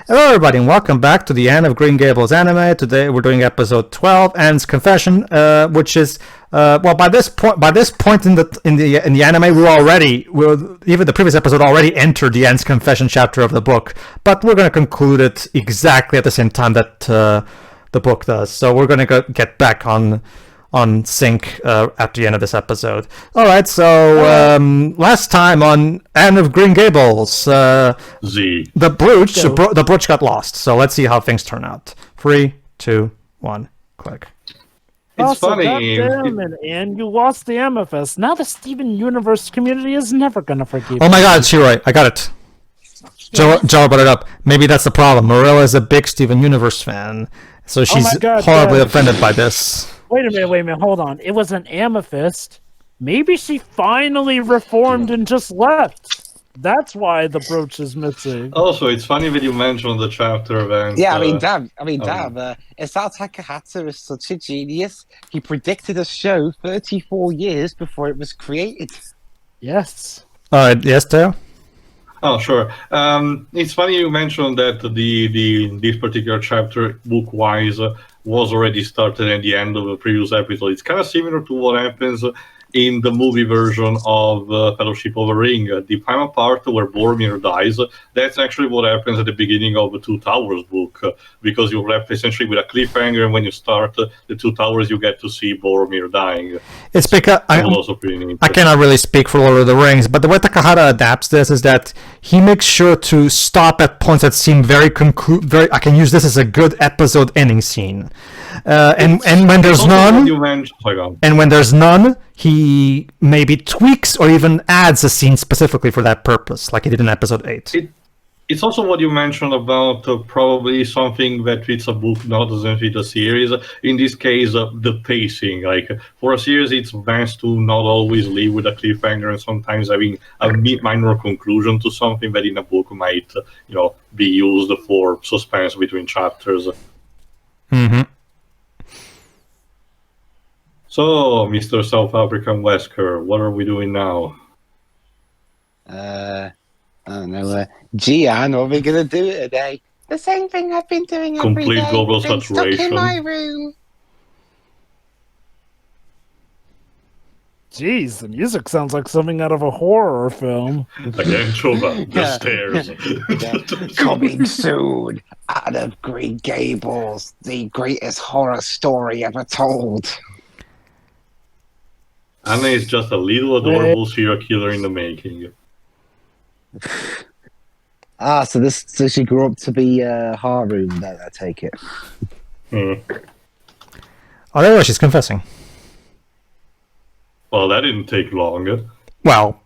Hello, everybody, and welcome back to the Anne of Green Gables anime. Today, we're doing episode 12, Anne's Confession, which is by this point in the anime, even the previous episode already entered the Anne's Confession chapter of the book, but we're going to conclude it exactly at the same time that the book does. So we're going to get back on sync at the end of this episode. All right, so last time on Anne of Green Gables, the brooch got lost. So let's see how things turn out. 3, 2, 1, click. It's funny. And you lost the amethyst. Now the Steven Universe community is never gonna forgive you. Oh my God, Shiroi, I got it. Joe brought it up. Maybe that's the problem. Marilla is a big Steven Universe fan, so she's horribly offended by this. Wait a minute, hold on. It was an amethyst. Maybe she finally reformed and just left. That's why the brooch is missing. Also, it's funny that you mentioned the chapter event. Yeah, Dav, Isao Takahata is such a genius. He predicted a show 34 years before it was created. Yes. Alright, yes, Teo? Oh, sure. It's funny you mentioned that this particular chapter, book-wise, was already started at the end of the previous episode. It's kind of similar to what happens in the movie version of Fellowship of the Ring. The final part where Boromir dies, that's actually what happens at the beginning of the Two Towers book, because you're left essentially with a cliffhanger, and when you start the Two Towers, you get to see Boromir dying. It's because I cannot really speak for Lord of the Rings, but the way Takahata adapts this is that he makes sure to stop at points that seem very I can use this as a good episode ending scene. And when there's none, he maybe tweaks or even adds a scene specifically for that purpose, like he did in episode 8. It's also what you mentioned about probably something that fits a book, not doesn't fit a series. In this case, the pacing. Like for a series, it's best to not always leave with a cliffhanger and sometimes having a minor conclusion to something that in a book might, be used for suspense between chapters. Mm-hmm. So, Mr. South African Wesker, what are we doing now? I don't know. Gian, what are we going to do today? The same thing I've been doing every Complete day. global Been saturation. stuck in my room. Jeez, the music sounds like something out of a horror film. Again, Chuba, the stairs. Coming soon, out of Green Gables, the greatest horror story ever told. Anna is just a little adorable serial killer in the making. So she grew up to be Haru, I take it. Oh, there she's confessing. Well, that didn't take long. Well,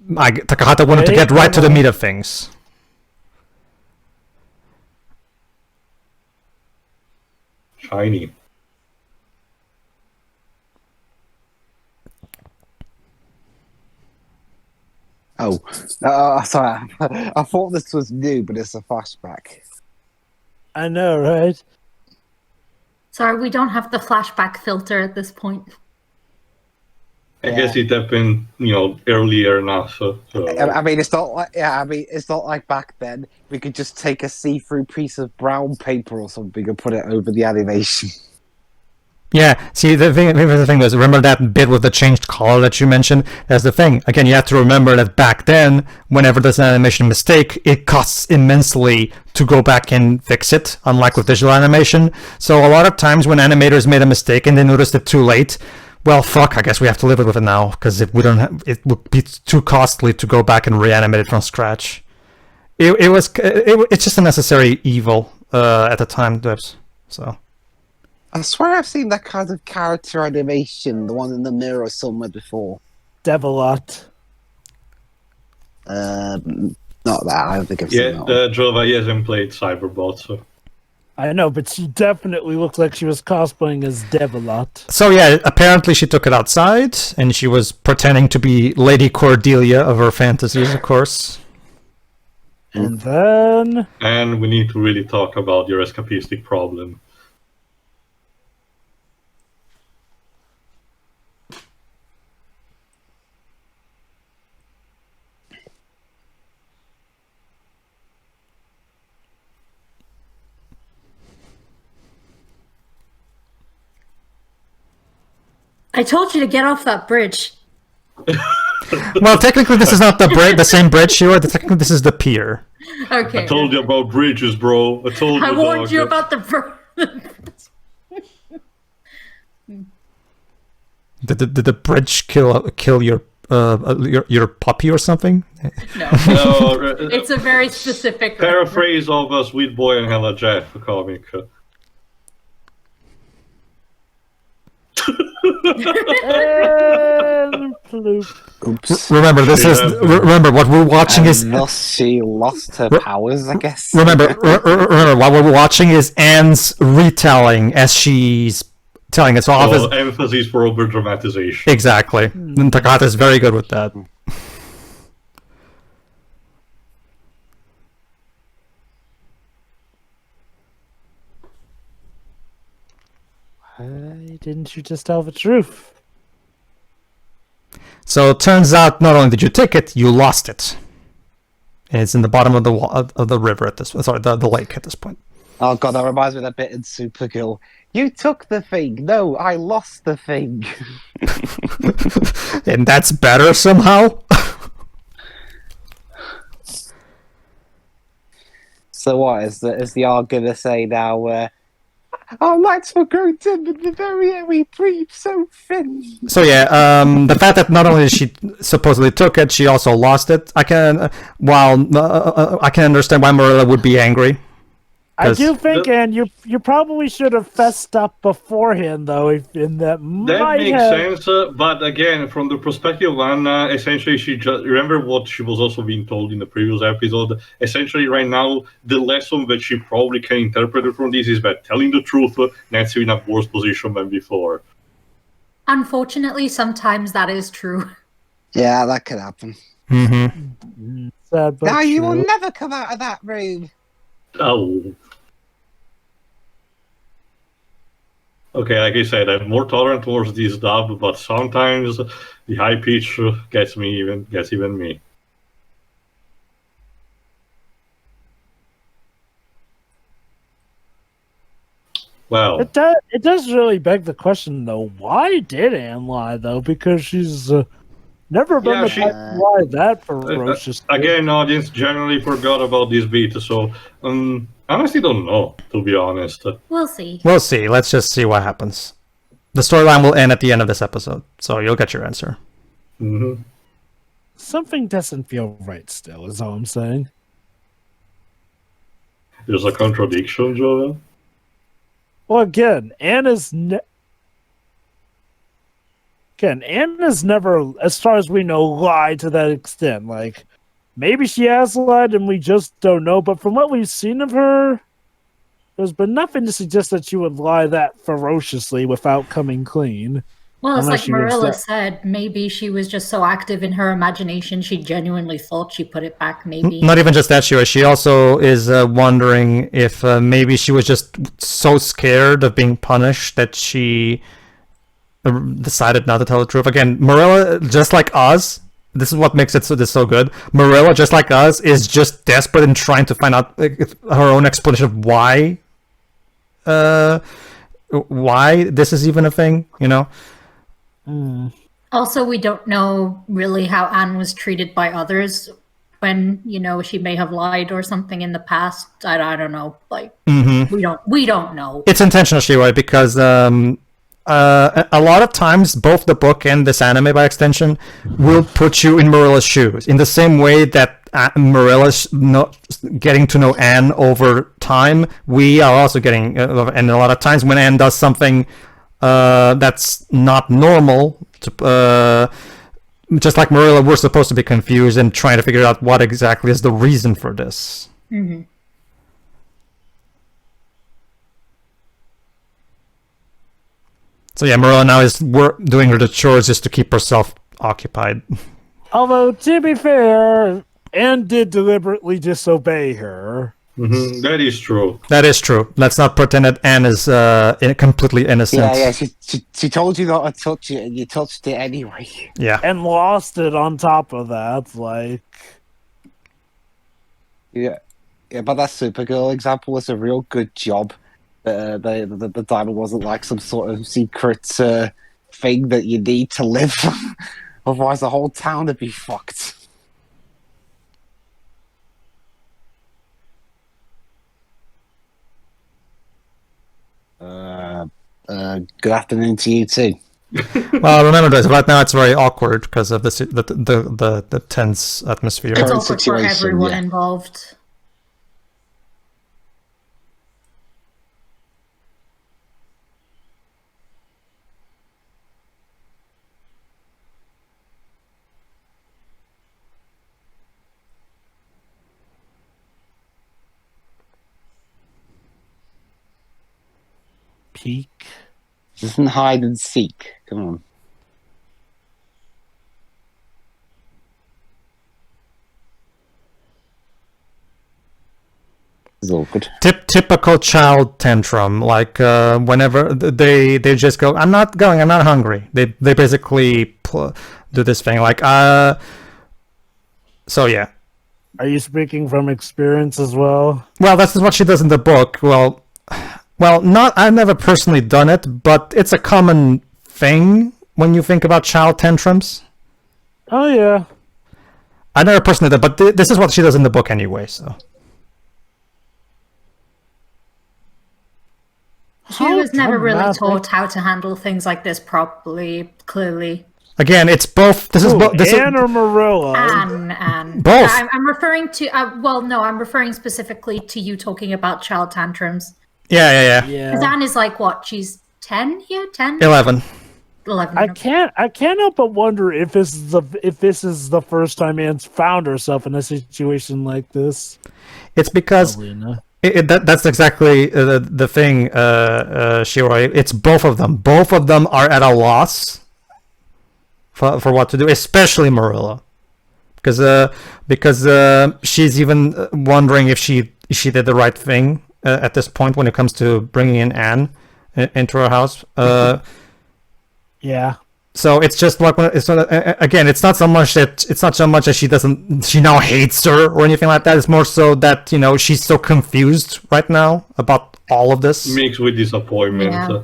Takahata wanted to get right to the meat of things. Shiny. Sorry. I thought this was new, but it's a flashback. I know, right? Sorry, we don't have the flashback filter at this point. I guess it happened, earlier enough. So. I mean, it's not like it's not like back then. We could just take a see-through piece of brown paper or something and put it over the animation. Yeah, see, the thing is, remember that bit with the changed color that you mentioned? That's the thing. Again, you have to remember that back then, whenever there's an animation mistake, it costs immensely to go back and fix it, unlike with digital animation. So a lot of times when animators made a mistake and they noticed it too late, well, fuck, I guess we have to live with it now, because it would be too costly to go back and reanimate it from scratch. It's just a necessary evil at the time, Debs. So. I swear I've seen that kind of character animation, the one in the mirror somewhere before. Devilot. Not that, I don't think I've seen that one. Jova hasn't played Cyberbot, so... I know, but she definitely looked like she was cosplaying as Devilot. So yeah, apparently she took it outside, and she was pretending to be Lady Cordelia of her fantasies, of course. And then... And we need to really talk about your escapistic problem. I told you to get off that bridge. Well, technically, this is not the same bridge, Sheila. Technically, this is the pier. Okay. I told you about bridges, bro. I told you. I warned dog. you about the bridge. Did the bridge kill your puppy or something? No. No, It's a very specific paraphrase of a Sweet Boy and Hella Jeff comic. And ploop. Oops. Remember, remember what we're watching is. And thus she lost her powers, I guess. Remember, what we're watching is Anne's retelling as she's telling it. So obviously, Emphasis for over dramatization. exactly. And Takahata is very good with that. Why didn't you just tell the truth? So it turns out not only did you take it, you lost it. And it's in the bottom of the river at this. Sorry, the lake at this point. Oh god, that reminds me of that bit in Supergirl. You took the thing. No, I lost the thing. And that's better somehow. So what is the R gonna say now? Our lights were grown dim and the very air we breathe so thin. So yeah, the fact that not only she supposedly took it, she also lost it. I can understand why Marilla would be angry. I do think, and you probably should have fessed up beforehand, though. That makes sense, but again, from the perspective of Anna, essentially she just remember what she was also being told in the previous episode. Essentially, right now, the lesson that she probably can interpret from this is that telling the truth nets you in a worse position than before. Unfortunately, sometimes that is true. Yeah, that could happen. Mm-hmm. Sad, but Now you will true. never come out of that room. Oh. Okay, like I said, I'm more tolerant towards this dub, but sometimes the high pitch gets even me. Well, It does really beg the question, though. Why did Anne lie, though? Because she's never been Yeah, the she- type to lie that ferocious. again, audience generally forgot about this beat, so I honestly don't know, to be honest. We'll see. We'll see. Let's just see what happens. The storyline will end at the end of this episode, so you'll get your answer. Mm-hmm. Something doesn't feel right still, is all I'm saying. There's a contradiction, Joel. Well, again, Anna's never, as far as we know, lied to that extent. Like, maybe she has lied and we just don't know, but from what we've seen of her, there's been nothing to suggest that she would lie that ferociously without coming clean. Well, it's Unless like she was Marilla that- said, maybe she was just so active in her imagination, she genuinely thought she put it back, maybe. Not even just that, she also is wondering if maybe she was just so scared of being punished that she decided not to tell the truth. Again, Marilla, just like us, this is what makes it so good. Marilla, just like us, is just desperate in trying to find out her own explanation of why this is even a thing, you know? Also, we don't know really how Anne was treated by others when, she may have lied or something in the past. I don't know. Like, we don't know. It's intentional, Shiwa, because a lot of times, both the book and this anime, by extension, will put you in Marilla's shoes. In the same way that Marilla's getting to know Anne over time, we are also getting, and a lot of times when Anne does something that's not normal, just like Marilla, we're supposed to be confused and trying to figure out what exactly is the reason for this. Mm-hmm. So yeah, Marilla now is doing her chores just to keep herself occupied. Although, to be fair, Anne did deliberately disobey her. Mm-hmm. That is true. That is true. Let's not pretend that Anne is completely innocent. Yeah. She told you not to touch it, and you touched it anyway. Yeah. And lost it on top of that. Like, Yeah, but that Supergirl example was a real good job. The diamond wasn't like some sort of secret thing that you need to live. Otherwise, the whole town would be fucked. Good afternoon to you too. Well, remember this. Right now, it's very awkward because of the tense atmosphere. It's Current awkward for situation, everyone yeah. involved. Peak. This isn't hide and seek. Come on. It's awkward. Typical child tantrum. Like whenever they just go, I'm not going. I'm not hungry. They basically do this thing. Like So yeah. Are you speaking from experience as well? Well, that's what she does in the book. Well, not. I've never personally done it, but it's a common thing when you think about child tantrums. Oh yeah. I never personally did, but this is what she does in the book anyway. So She was never really taught how to handle things like this properly, clearly. again, it's both. This is both. Anne or Marilla? Anne. Both. I'm referring to. I'm referring specifically to you talking about child tantrums. Yeah. Because Anne is like what? She's 10 here, 10, 11. 11. I can't help but wonder if this is the first time Anne's found herself in a situation like this. It's because that's exactly the thing, Shiroi. It's both of them. Both of them are at a loss for what to do, especially Marilla, because she's even wondering if she did the right thing at this point when it comes to bringing in Anne into her house. Yeah. So it's just like again, it's not so much that she now hates her or anything like that. It's more so that she's so confused right now about all of this. Mixed with disappointment. Yeah.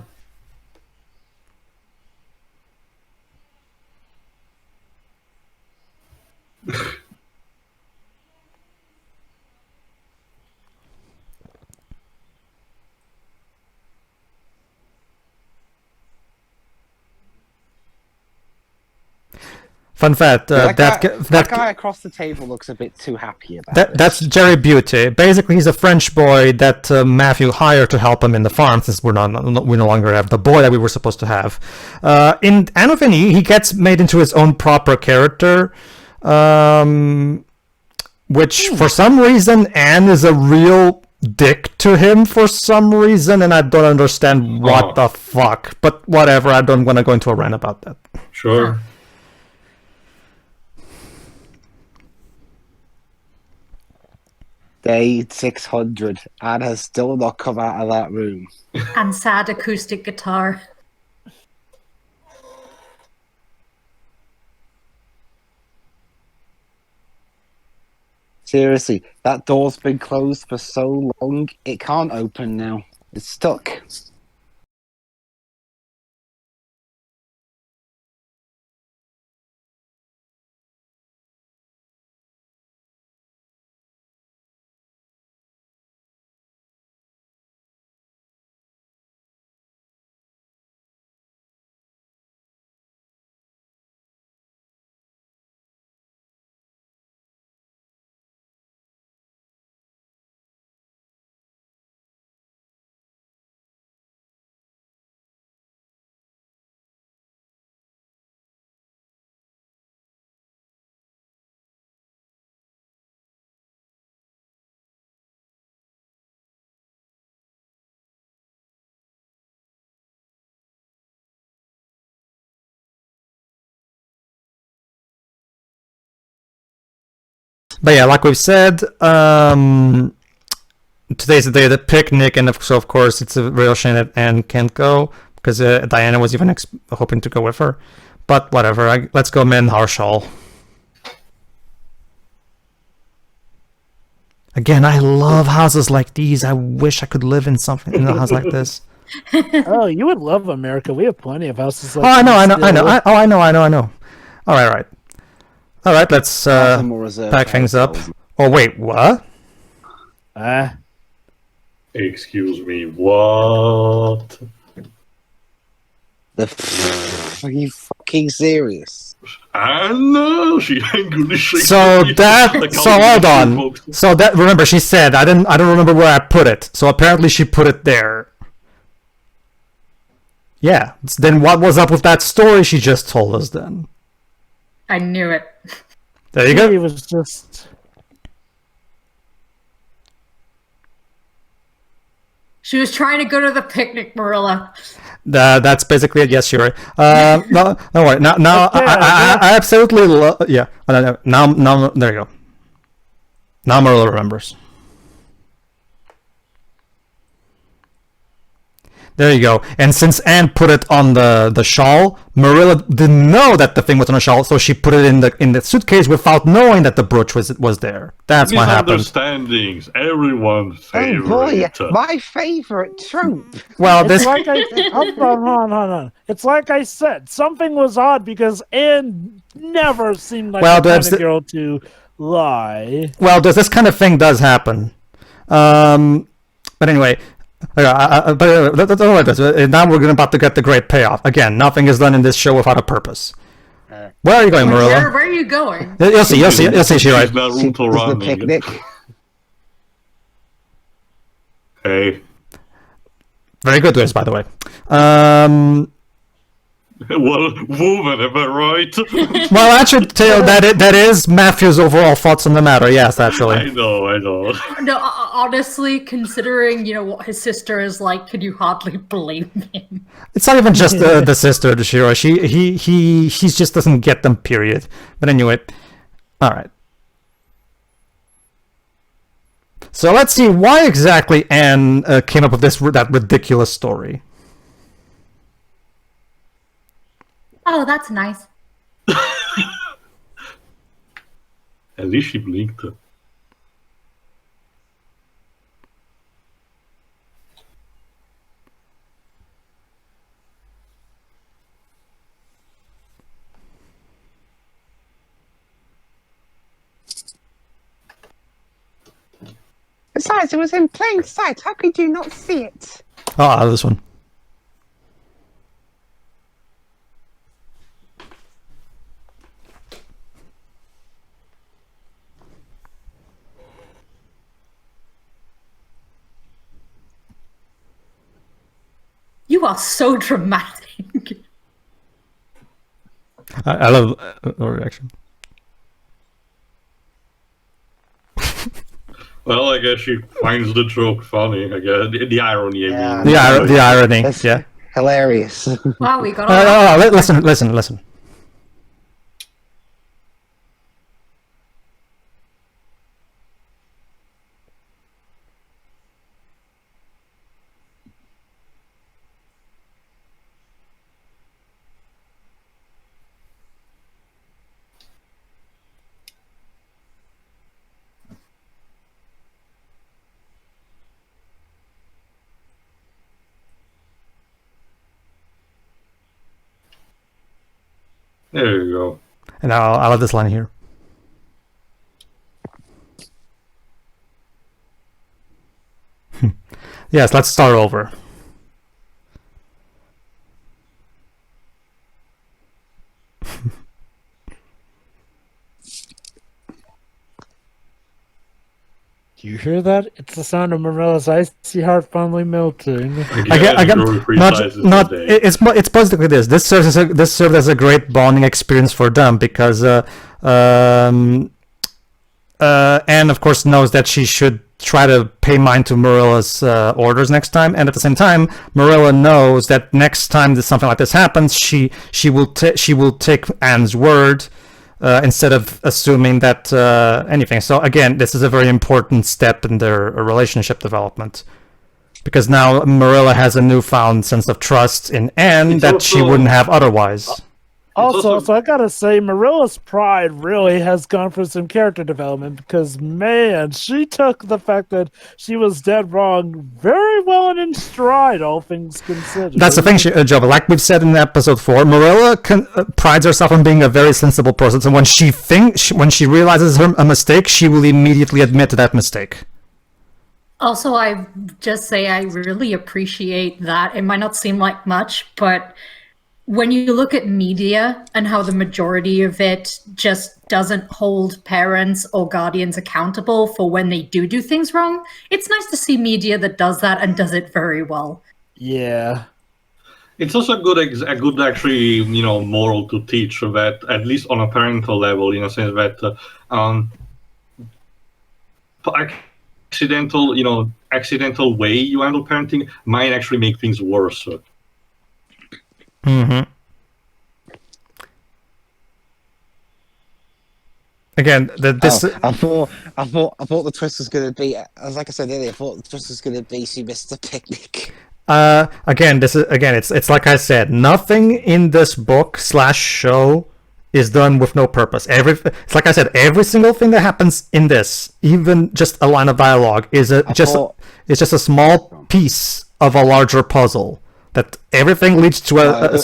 Fun fact: that guy across the table looks a bit too happy about it. that's Jerry Beauty. Basically, he's a French boy that Matthew hired to help him in the farm, since we no longer have the boy that we were supposed to have. In Anne of Any, he gets made into his own proper character, which for some reason Anne is a real dick to him for some reason, and I don't understand what the fuck. But whatever, I don't want to go into a rant about that. Sure. Day 600. Anne has still not come out of that room. And sad acoustic guitar. Seriously, that door's been closed for so long, it can't open now. It's stuck. But yeah, like we've said, today's the day of the picnic, and so of course it's a real shame that Anne can't go, because Diana was even hoping to go with her. But whatever, let's go mend Harshal. Again, I love houses like these. I wish I could live in a house like this. Oh, you would love America. We have plenty of houses like Oh, I know. this. All right. All right, let's More reserved pack things up. hotels. Oh, wait, what? Excuse me, what? Are you fucking serious? I know she ain't gonna shake. So me. that, Like so how hold we on. folks. So that, remember, she said, I don't remember where I put it. So apparently she put it there. Yeah, then what was up with that story she just told us then? I knew it. There you It go. was just. She was trying to go to the picnic, Marilla. That's basically it. Yes, you're right. No, don't worry. Now, Okay, I absolutely love. Yeah. Now, there you go. Now Marilla remembers. There you go. And since Anne put it on the shawl, Marilla didn't know that the thing was on a shawl, so she put it in the suitcase without knowing that the brooch was there. That's what happened. Misunderstandings. Everyone's favorite. Oh boy, my favourite trope. Well, It's this. like hold on. It's like I said, something was odd because Anne never seemed like Well, the kind that's of the- girl to lie. Well, this kind of thing does happen. But anyway, don't worry about this. Now we're about to get the great payoff. Again, nothing is done in this show without a purpose. Where are you going, Marilla? Where are you going? You'll see. She's right. She's not She room to was the running. picnic. Hey. Very good, Liz, by the way. Well, woman, am I right? Well, actually, Tail, that is Matthew's overall thoughts on the matter. Yes, I actually. know. No, honestly, considering what his sister is like, could you hardly blame him? It's not even just the sister, the Shiro. He just doesn't get them. Period. But anyway, all right. So let's see why exactly Anne came up with that ridiculous story. Oh, that's nice. At least she blinked. Besides, it was in plain sight. How could you not see it? Oh, this one. You are so dramatic. I love the reaction. Well, I guess she finds the joke funny. I guess the irony. Yeah. I mean. The irony. That's Yeah. hilarious. Wow, we got all Listen. There you go. And I'll have this line here. Yes, let's start over. Do you hear that? It's the sound of Marilla's icy heart finally melting. It's basically this. This served as a great bonding experience for them because Anne, of course, knows that she should try to pay mind to Marilla's orders next time, and at the same time, Marilla knows that next time that something like this happens, she will take Anne's word. Instead of assuming that anything. So again, this is a very important step in their relationship development. Because now Marilla has a newfound sense of trust in Anne that she wouldn't have otherwise. Also, so I gotta say, Marilla's pride really has gone for some character development because, man, she took the fact that she was dead wrong very well and in stride, all things considered. That's the thing, Jova. Like we've said in episode 4, Marilla prides herself on being a very sensible person. So when she realizes a mistake, she will immediately admit to that mistake. Also, I just say I really appreciate that. It might not seem like much, but when you look at media and how the majority of it just doesn't hold parents or guardians accountable for when they do things wrong, it's nice to see media that does that and does it very well. Yeah. It's also a good actually, moral to teach that, at least on a parental level, in a sense that accidental way you handle parenting might actually make things worse. Mm-hmm. Again, I thought the twist was going to be, as like I said earlier, I thought the twist was going to be she missed the picnic. It's like I said, nothing in this book / show is done with no purpose. It's like I said, every single thing that happens in this, even just a line of dialogue, is just a small piece of a larger puzzle. That everything leads to a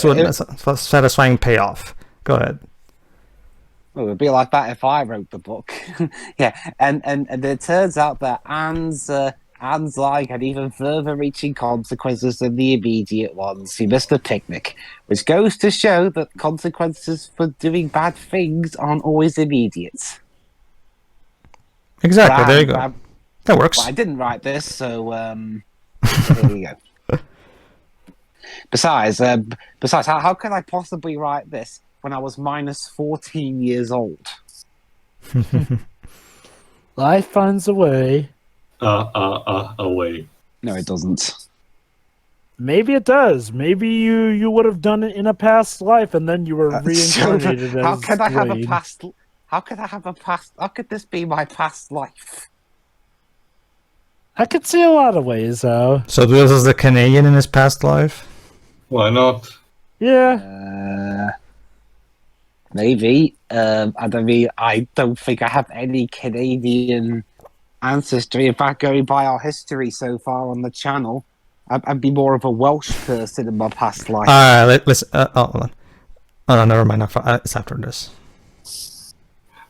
satisfying payoff. Go ahead. Well, it would be like that if I wrote the book. Yeah, and it turns out that Anne's lie had even further reaching consequences than the immediate ones. He missed the picnic, which goes to show that consequences for doing bad things aren't always immediate. Exactly, there you go. That works. I didn't write this, so there you go. Besides, how could I possibly write this when I was minus 14 years old? Life finds a way. A way. No, it doesn't. Maybe it does. Maybe you would have done it in a past life, and then you were reincarnated as How could I have a Dwayne. past? How could I have a past? How could this be my past life? I could see a lot of ways, though. So this is the Canadian in his past life? Why not? Yeah. Maybe. I don't think I have any Canadian ancestry. In fact, going by our history so far on the channel, I'd be more of a Welsh person in my past life. Let's. Hold on. Oh, no, never mind. It's after this.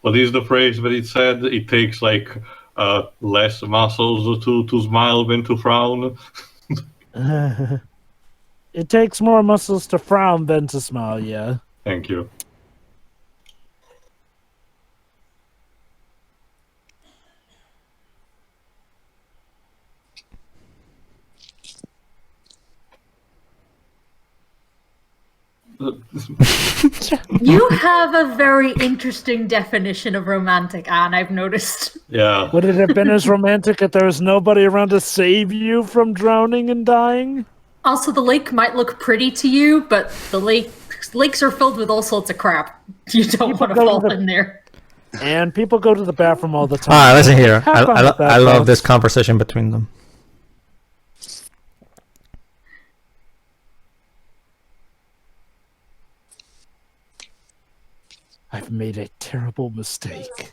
What is the phrase that it said? It takes less muscles to smile than to frown. It takes more muscles to frown than to smile, yeah. Thank you. You have a very interesting definition of romantic, Anne, I've noticed. Yeah. Would it have been as romantic if there was nobody around to save you from drowning and dying? Also, the lake might look pretty to you, but the lakes are filled with all sorts of crap. You don't want to fall in there. And people go to the bathroom all the time. Alright, listen here. Have fun with that, I love folks. this conversation between them. I've made a terrible mistake.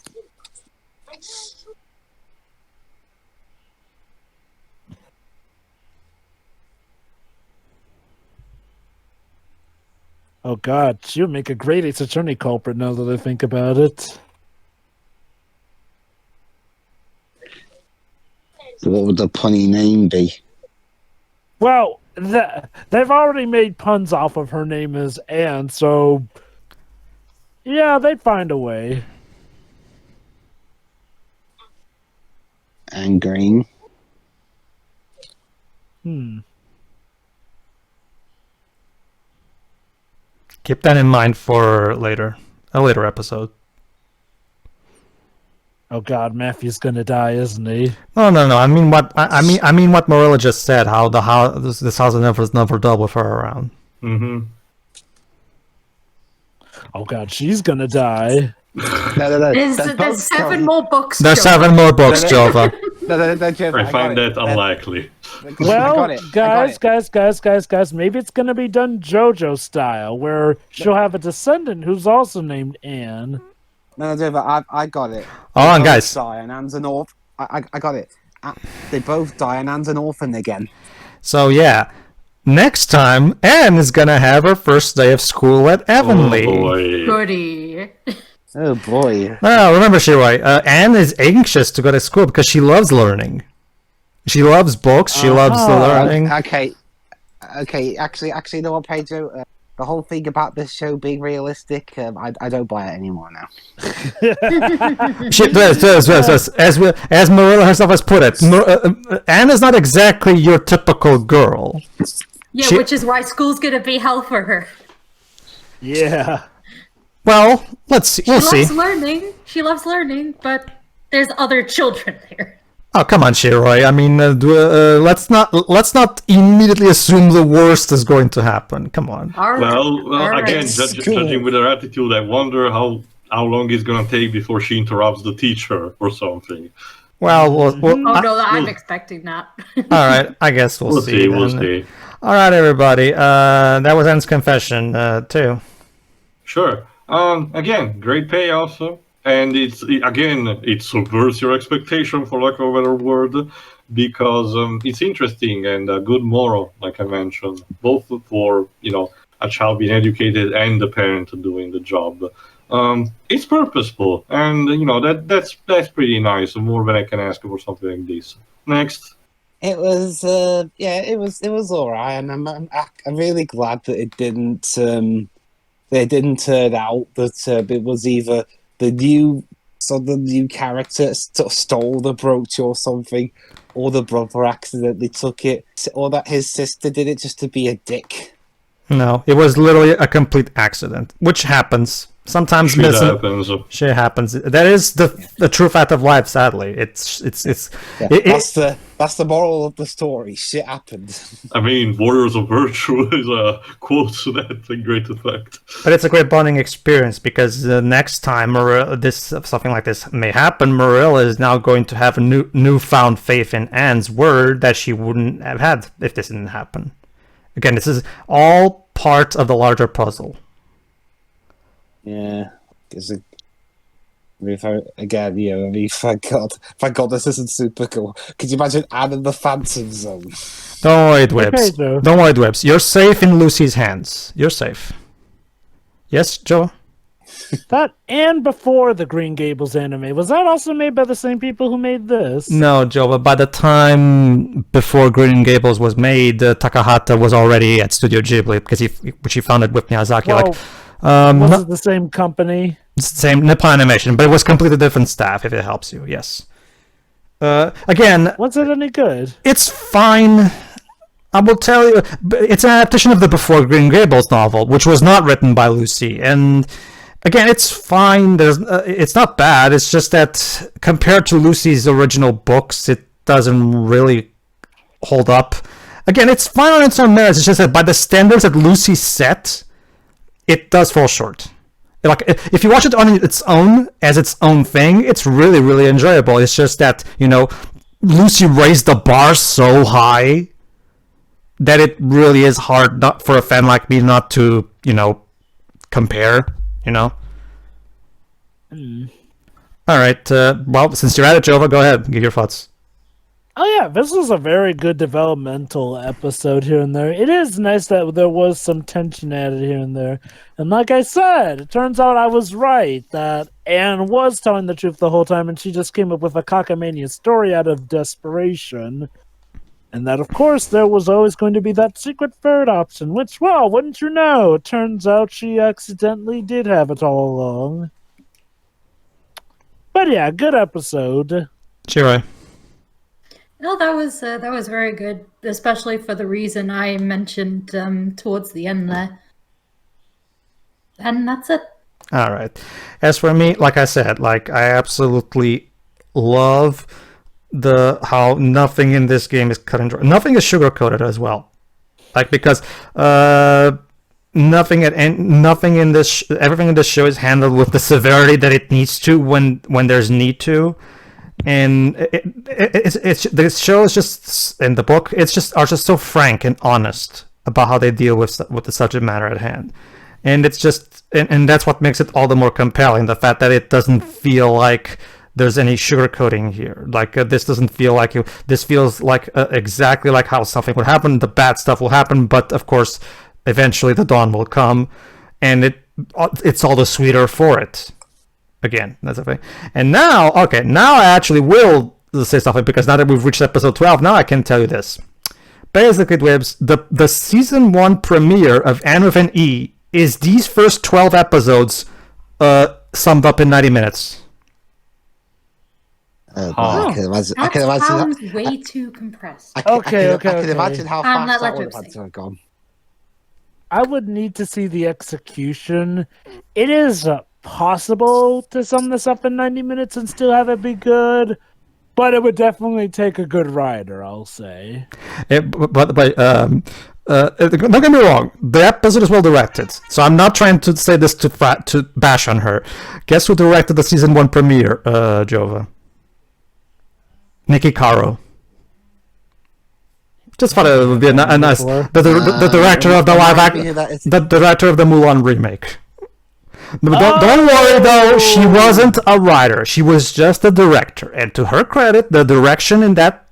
Oh god, she would make a great Ace Attorney culprit now that I think about it. So what would the punny name be? Well, they've already made puns off of her name as Anne, so yeah, they'd find a way. And Green. Keep that in mind for a later episode. Oh god, Matthew's gonna die, isn't he? No. I mean what Marilla just said. How this house is never dull with her around. Mm-hmm. Oh god, she's gonna die. No. There's 7 more books. There's Joe. 7 more books, Jova. No, Jeff, I find got it. that unlikely. I Well, got it. I got guys, maybe it's gonna be done JoJo style, where she'll have a descendant who's also named Anne. No, Jeff, I got it. Hold on, They both guys. die and Anne's an orphan. I got it. They both die and Anne's an orphan again. So yeah, next time Anne is gonna have her first day of school at Avonlea. Oh boy. Goody. Oh boy. No, remember, Shiroi, Anne is anxious to go to school because she loves learning. She loves books. She loves the learning. Okay. Actually, you know what, Pedro? The whole thing about this show being realistic, I don't buy it anymore now. As Marilla herself has put it, Anne is not exactly your typical girl. Yeah, which is why school's gonna be hell for her. Yeah. Well, let's see. We'll see. She loves learning, but there's other children there. Oh, come on, Shiroi. I mean, let's not immediately assume the worst is going to happen. Come on. Well, All again, right. judging with her attitude, I wonder how long it's gonna take before she interrupts the teacher or something. Well, Oh no, I'm expecting that. all right. I guess we'll see. We'll then. see. All right, everybody. That was Anne's confession too. Sure. Again, great payoff, and it subverts your expectation, for lack of a better word, because it's interesting and a good moral, like I mentioned, both for a child being educated and the parent doing the job. It's purposeful, and that's pretty nice. More than I can ask for something like this. Next. It was, it was alright, and I'm really glad that it didn't turn out that it was either the new character stole the brooch or something, or the brother accidentally took it, or that his sister did it just to be a dick. No, it was literally a complete accident, which happens. Sometimes Shit happens. Shit happens. That is the true fact of life. Sadly, that's the moral of the story. Shit happened. I mean, Warriors of Virtue is a quote to that great effect. But it's a great bonding experience because the next time something like this may happen, Marilla is now going to have a newfound faith in Anne's word that she wouldn't have had if this didn't happen. Again, this is all part of the larger puzzle. Yeah, because thank God this isn't super cool. Could you imagine Anne in the Phantom Zone? Don't worry, Dwibs. Okay, Joe. Don't worry, Dwibs. You're safe in Lucy's hands. You're safe. Yes, Joe? That and before the Green Gables anime, was that also made by the same people who made this? No, Joe, but by the time before Green Gables was made, Takahata was already at Studio Ghibli because he founded with Miyazaki. Well, was it the same company? It's the same Nippon Animation, but it was completely different staff, if it helps you, yes. Again... Was it any good? It's fine. I will tell you, it's an adaptation of the Before Green Gables novel, which was not written by Lucy, and... Again, it's fine. It's not bad. It's just that compared to Lucy's original books, it doesn't really hold up. Again, it's fine on its own merits. It's just that by the standards that Lucy set, it does fall short. Like if you watch it on its own as its own thing, it's really, really enjoyable. It's just that Lucy raised the bar so high that it really is hard not for a fan like me not to compare. All right. Well, since you're at it, Jova, go ahead. Give your thoughts. Oh yeah, this was a very good developmental episode here and there. It is nice that there was some tension added here and there. And like I said, it turns out I was right, that Anne was telling the truth the whole time and she just came up with a cockamania story out of desperation. And that, of course, there was always going to be that secret third option, which, well, wouldn't you know, it turns out she accidentally did have it all along. But yeah, good episode. Shiroi. No, that was very good, especially for the reason I mentioned towards the end there. And that's it. All right. As for me, like I said, I absolutely love how nothing in this game is cut and dry. Nothing is sugar coated as well, because everything in this show is handled with the severity that it needs to when there's need to, And this show is just in the book. It's just are just so frank and honest about how they deal with the subject matter at hand, and it's just and that's what makes it all the more compelling. The fact that it doesn't feel like there's any sugarcoating here. Like this doesn't feel like you. This feels like exactly like how something would happen. The bad stuff will happen, but of course, eventually the dawn will come, and it's all the sweeter for it. Again, that's the thing. And now I actually will say something, because now that we've reached episode 12, now I can tell you this. Basically, Dwebs, the season 1 premiere of Anne with an E is these first 12 episodes summed up in 90 minutes. I can imagine. That sounds way too compressed. I can imagine how fast that would have had to have gone. I would need to see the execution. It is possible to sum this up in 90 minutes and still have it be good, but it would definitely take a good writer, I'll say. But don't get me wrong, the episode is well directed, so I'm not trying to say this to bash on her. Guess who directed the season 1 premiere, Jova? Nikki Caro. Just thought it would be a nice. The director of the live act, the director of the Mulan remake. Don't worry though, she wasn't a writer. She was just a director, and to her credit, the direction in that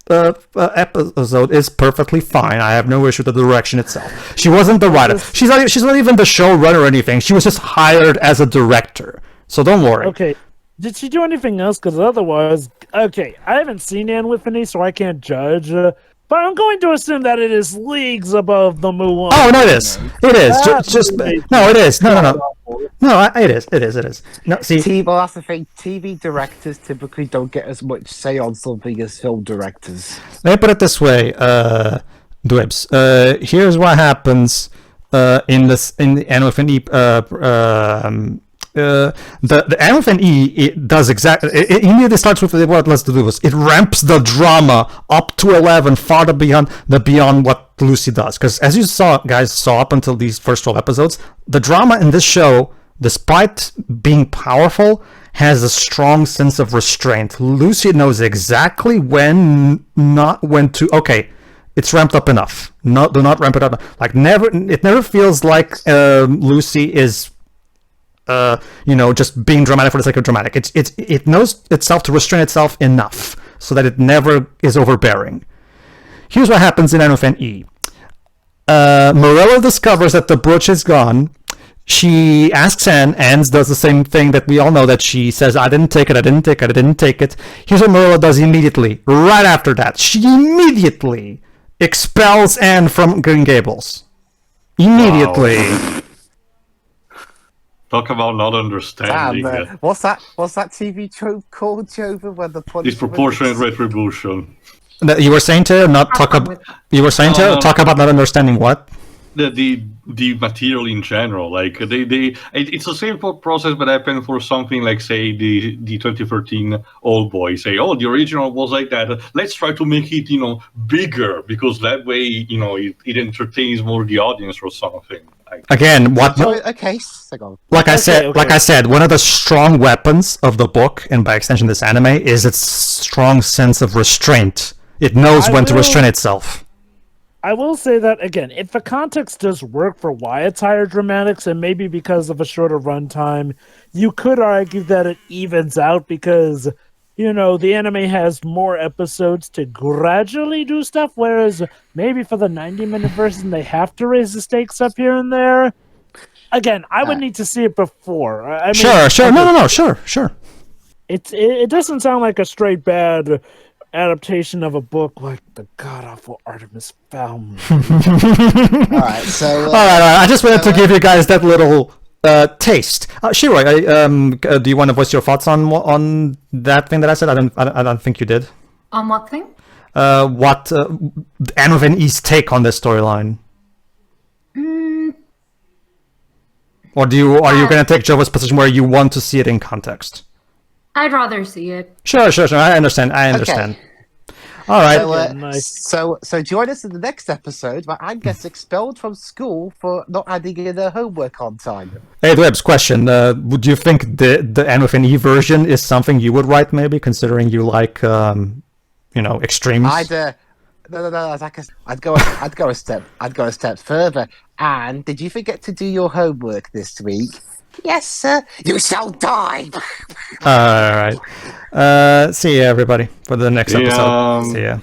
episode is perfectly fine. I have no issue with the direction itself. She wasn't the writer. She's not even the showrunner or anything. She was just hired as a director. So don't worry. Okay. Did she do anything else? Because otherwise, okay, I haven't seen Anne with an E, so I can't judge. But I'm going to assume that it is leagues above the Mulan. Oh no, it is. It is. No, it is. No. No, it is. It is. No, see. Well, that's the thing. TV directors typically don't get as much say on something as film directors. Let me put it this way, Dwebs. Here's what happens in the Anne with an E. The Anne with an E, it does exactly. It immediately starts with what let's do this. It ramps the drama up to 11, farther beyond what Lucy does. Because as you saw up until these first 12 episodes, the drama in this show, despite being powerful, has a strong sense of restraint. Lucy knows exactly when to. Okay, it's ramped up enough. Do not ramp it up. Like it never feels like Lucy is. Just being dramatic for the sake of dramatic. It knows itself to restrain itself enough so that it never is overbearing. Here's what happens in Anne with an E. Marilla discovers that the brooch is gone. She asks Anne. Anne does the same thing that we all know, that she says, I didn't take it. Here's what Marilla does immediately. Right after that, she immediately expels Anne from Green Gables. Immediately. Wow. Talk about not understanding. What's that TV trope called, Jova? Where the disproportionate retribution. You were saying to not talk about. You were saying to talk about not understanding what? The material in general. Like it's the same process that happened for something like, say, the 2013 Old Boy. Say, oh, the original was like that. Let's try to make it bigger, because that way it entertains more the audience or something. Again, what? Okay, like I said, one of the strong weapons of the book, and by extension this anime, is its strong sense of restraint. It knows when to restrain itself. I will say that, again, if the context does work for why it's higher dramatics, and maybe because of a shorter runtime, you could argue that it evens out, because the anime has more episodes to gradually do stuff, whereas maybe for the 90-minute version, they have to raise the stakes up here and there. Again, I would need to see it before. Sure. No, sure. It doesn't sound like a straight bad adaptation of a book like the god-awful Artemis Fowl movie. All right. I just wanted to give you guys that little taste. Shiroi, do you want to voice your thoughts on that thing that I said? I don't think you did. On what thing? What Anne with an E's take on this storyline? Or are you going to take Jova's position where you want to see it in context? I'd rather see it. Sure. I understand. Okay. All right. Nice. So join us in the next episode where Anne gets expelled from school for not handing in her homework on time. Hey, Dwebs, question. Would you think the N with an E version is something you would write, maybe, considering you like, extremes? No. I'd go a step further. And did you forget to do your homework this week? Yes, sir. You shall die. All right. See ya, everybody, for the next episode. See ya.